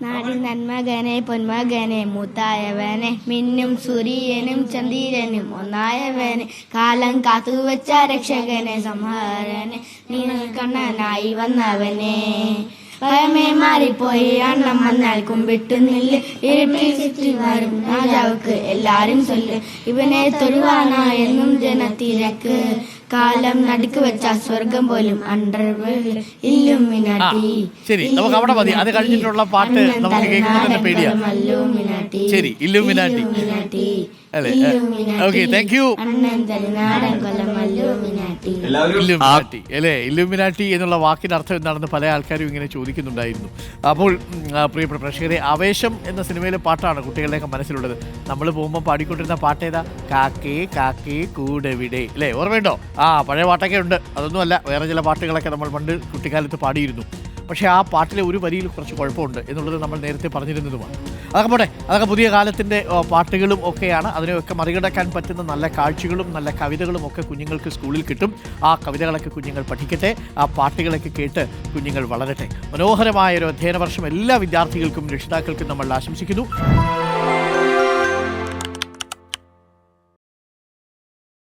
നാടിൻ നന്മകനെ പൊന്മകനെ മൂത്തായവനെ മിന്നും സൂര്യനും ചന്ദ്രനും ഒന്നായവനെ കാലം കാത്തുവെച്ച രക്ഷകനെ സംഹാരനെ നീ കണ്ണനായി വന്നവനെ ഭയമേ മാറിപ്പോയി അണ്ണം വന്നാൽ കുമ്പിട്ട് നില്ല് ഇരുട്ടിൽ ചുറ്റി വരും രാജാവുക്ക് എല്ലാരും ചൊല്ല് ഇവനെ തൊഴുവാനാ എന്നും ജനത്തിരക്ക് കാലം നടുക്ക് വെച്ച സ്വർഗം പോലും അണ്ടർവേൾഡ് ഇല്ലുമിനാട്ടി. ശരി, നമുക്ക് അവിടെ മതി. അത് കഴിഞ്ഞിട്ടുള്ള പാട്ട് നമുക്ക് കേൾക്കുന്നത് പേടിയാ. ശരി, ഇല്ലുമിനാട്ടി അല്ലേ? Okay, thank you. ഇല്ലുമിനാട്ടി അല്ലേ? ഇല്ലുമിനാട്ടി എന്നുള്ള വാക്കിന്റെ അർത്ഥം എന്താണെന്ന് പല ആൾക്കാരും ഇങ്ങനെ ചോദിക്കുന്നുണ്ടായിരുന്നു. അപ്പോൾ പ്രിയപ്പെട്ട പ്രേക്ഷകരെ, ആവേശം എന്ന സിനിമയിലെ പാട്ടാണ് കുട്ടികളുടെയൊക്കെ മനസ്സിലുള്ളത്. നമ്മൾ പോകുമ്പോൾ പാടിക്കൊണ്ടിരുന്ന പാട്ടേതാ? കാക്കേ കാക്കേ കൂടെവിടെ അല്ലേ? ഓർമ്മയുണ്ടോ? പഴയ പാട്ടൊക്കെ ഉണ്ട്. അതൊന്നുമല്ല, വേറെ ചില പാട്ടുകളൊക്കെ നമ്മൾ പണ്ട് കുട്ടിക്കാലത്ത് പാടിയിരുന്നു. പക്ഷേ ആ പാട്ടിലെ ഒരു വരിയിൽ കുറച്ച് കുഴപ്പമുണ്ട് എന്നുള്ളത് നമ്മൾ നേരത്തെ പറഞ്ഞിരുന്നതുമാണ്. അതൊക്കെ പോട്ടെ, അതൊക്കെ പുതിയ കാലത്തിൻ്റെ പാട്ടുകളും ഒക്കെയാണ്. അതിനെയൊക്കെ മറികടക്കാൻ പറ്റുന്ന നല്ല കാഴ്ചകളും നല്ല കവിതകളും ഒക്കെ കുഞ്ഞുങ്ങൾക്ക് സ്കൂളിൽ കിട്ടും. ആ കവിതകളൊക്കെ കുഞ്ഞുങ്ങൾ പഠിക്കട്ടെ, ആ പാട്ടുകളൊക്കെ കേട്ട് കുഞ്ഞുങ്ങൾ വളരട്ടെ. മനോഹരമായ ഒരു അധ്യയന വർഷം എല്ലാ വിദ്യാർത്ഥികൾക്കും രക്ഷിതാക്കൾക്കും നമ്മൾ ആശംസിക്കുന്നു.